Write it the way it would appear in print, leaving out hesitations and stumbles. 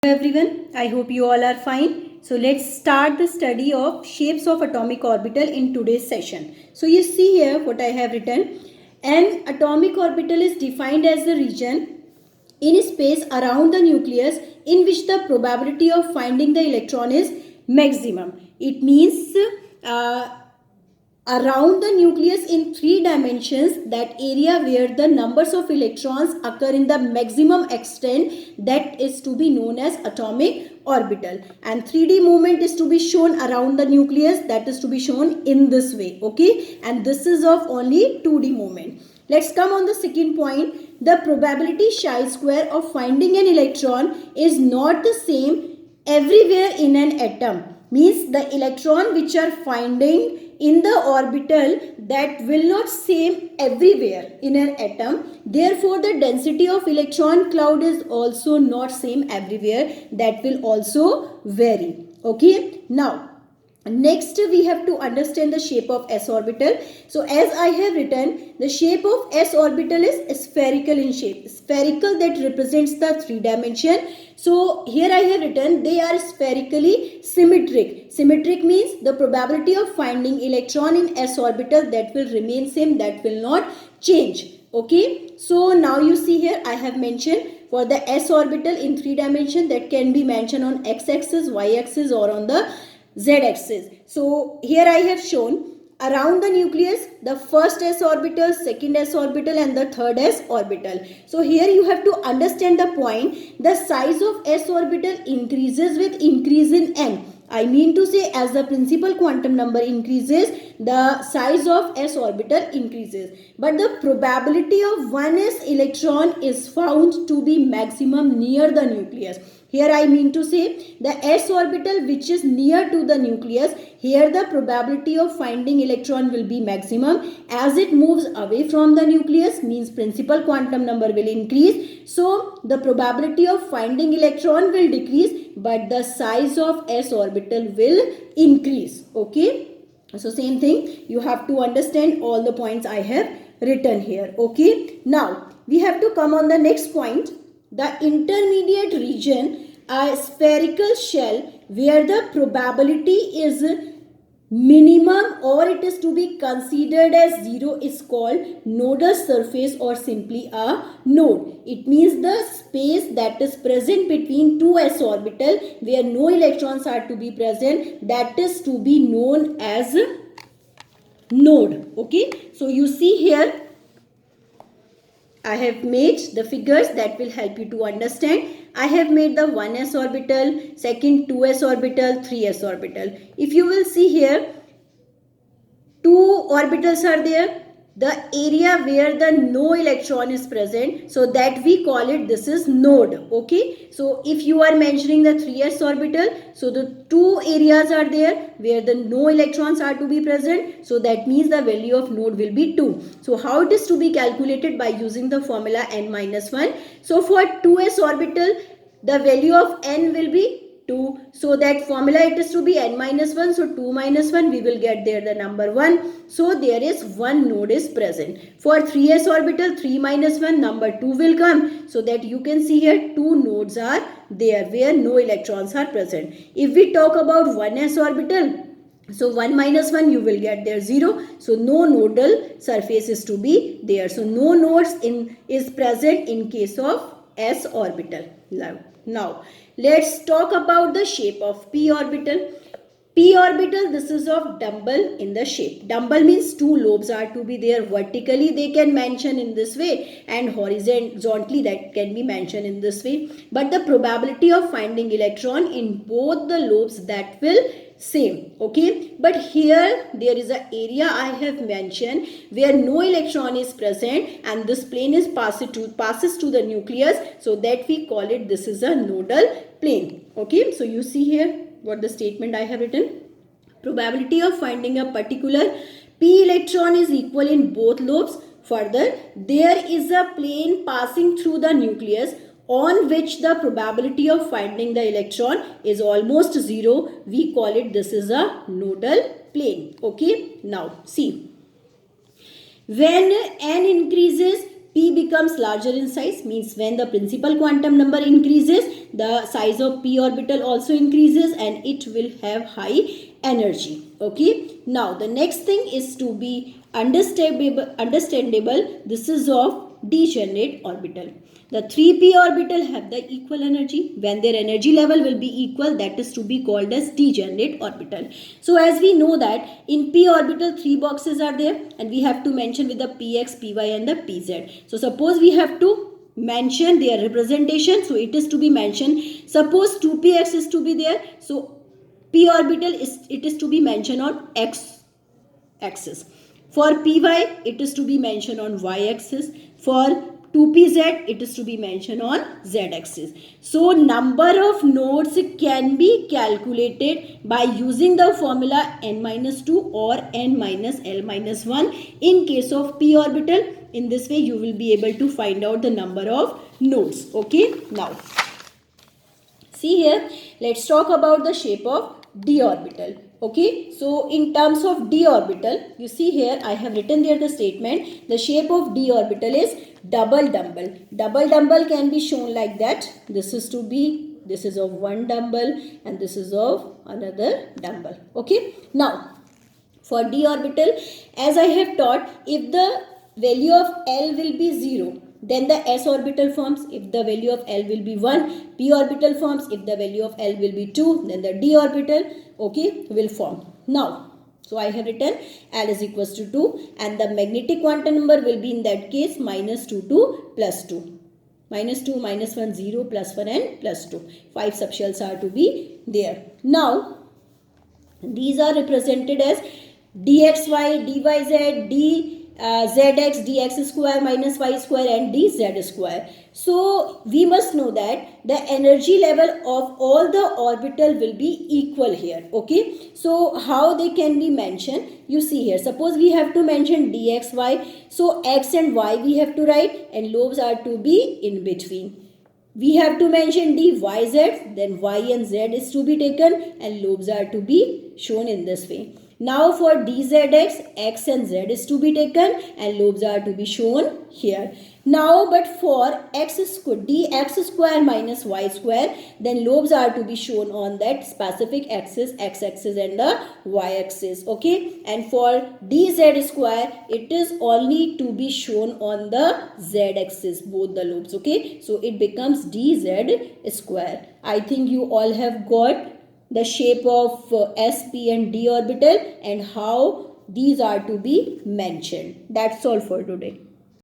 Everyone, I hope you all are fine. So let's start the study of shapes of atomic orbital in today's session. So you see here what I have written. An atomic orbital is defined as the region in space around the nucleus in which the probability of finding the electron is maximum. It means around the nucleus in three dimensions, that area where the numbers of electrons occur in the maximum extent, that is to be known as atomic orbital. And 3D movement is to be shown around the nucleus, that is to be shown in this way. Okay, and this is of only 2D movement. Let's come on the second point. The probability chi-square of finding an electron is not the same everywhere in an atom. Means the electron which are finding in the orbital, that will not same everywhere in an atom. Therefore, the density of electron cloud is also not same everywhere. That will also vary. Okay. Now, next we have to understand the shape of s orbital. So as I have written, the shape of s orbital is spherical in shape. Spherical, that represents the three dimension. So here I have written they are spherically symmetric. Symmetric means the probability of finding electron in s orbital, that will remain same, that will not change. Okay, so now you see here I have mentioned for the s orbital in three dimension, that can be mentioned on x-axis, y-axis or on the z-axis. So here I have shown around the nucleus the first s orbital, second s orbital and the third s orbital. So here you have to understand the point. The size of s orbital increases with increase in n. I mean to say, as the principal quantum number increases, the size of s orbital increases. But the probability of one s electron is found to be maximum near the nucleus. Here I mean to say the s orbital which is near to the nucleus, here the probability of finding electron will be maximum. As it moves away from the nucleus, means principal quantum number will increase. So the probability of finding electron will decrease, but the size of s orbital will increase. Okay. So same thing, you have to understand all the points I have written here. Okay. Now we have to come on the next point. The intermediate region, a spherical shell where the probability is minimum or it is to be considered as zero, is called nodal surface or simply a node. It means the space that is present between two s orbital where no electrons are to be present, that is to be known as node. Okay, so you see here I have made the figures that will help you to understand. I have made the 1s orbital, second 2s orbital, 3s orbital. If you will see here, two orbitals are there. The area where the no electron is present, so that we call it, this is node. Okay, so if you are mentioning the 3s orbital, so the two areas are there where the no electrons are to be present, so that means the value of node will be 2. So how it is to be calculated? By using the formula n-1. So for 2s orbital, the value of n will be 2. So that formula, it is to be n-1. So 2 minus 1, we will get there the number 1. So there is one node is present. For 3s orbital, 3 minus 1, number 2 will come. So that you can see here two nodes are there where no electrons are present. If we talk about 1s orbital, so 1 minus 1, you will get there 0. So no nodal surface is to be there. So no nodes is present in case of s orbital. Now let's talk about the shape of p orbital. P orbital, this is of dumbbell in the shape. Dumbbell means two lobes are to be there. Vertically they can mention in this way, and horizontally that can be mentioned in this way. But the probability of finding electron in both the lobes, that will same. Okay, but here there is an area I have mentioned where no electron is present, and this plane is passes to the nucleus, so that we call it, this is a nodal plane. Okay, so you see here what the statement I have written. Probability of finding a particular p electron is equal in both lobes. Further, there is a plane passing through the nucleus on which the probability of finding the electron is almost 0. We call it, this is a nodal plane. Okay, now see, when n increases, P becomes larger in size, means when the principal quantum number increases, the size of P orbital also increases and it will have high energy. Okay. Now the next thing is to be understandable. This is of degenerate orbital. The 3p orbital have the equal energy. When their energy level will be equal, that is to be called as degenerate orbital. So as we know that in p orbital 3 boxes are there and we have to mention with the px, py and the pz. So suppose we have to mention their representation. So it is to be mentioned. Suppose 2px is to be there. So p orbital is to be mentioned on x axis. For py it is to be mentioned on y axis. For 2pz it is to be mentioned on z axis. So number of nodes can be calculated by using the formula n-2 or n-l-1 in case of p orbital. In this way you will be able to find out the number of nodes. Okay. Now see here, let's talk about the shape of d orbital. Okay, so in terms of d orbital, you see here I have written there the statement. The shape of d orbital is double dumbbell. Double dumbbell can be shown like that. This is of one dumbbell and this is of another dumbbell. Okay, now for d orbital, as I have taught, if the value of L will be 0, then the s orbital forms. If the value of L will be 1, p orbital forms. If the value of L will be 2, then the d orbital, okay, will form. Now, so I have written L is equals to 2 and the magnetic quantum number will be in that case -2 to +2. -2, -1, 0, +1 and +2. 5 subshells are to be there. Now, these are represented as dxy, dyz, zx, dx square minus y square and dz square. So we must know that the energy level of all the orbital will be equal here. Okay. So how they can be mentioned? You see here. Suppose we have to mention dxy. So x and y we have to write and lobes are to be in between. We have to mention dyz, then y and z is to be taken and lobes are to be shown in this way. Now for dzx, x and z is to be taken and lobes are to be shown here. Now but for dx square minus y square, then lobes are to be shown on that specific axis, x axis and the y axis. Okay. And for dz square, it is only to be shown on the z axis, both the lobes. Okay. So it becomes dz square. I think you all have got the shape of s, p and d orbital and how these are to be mentioned. That's all for today.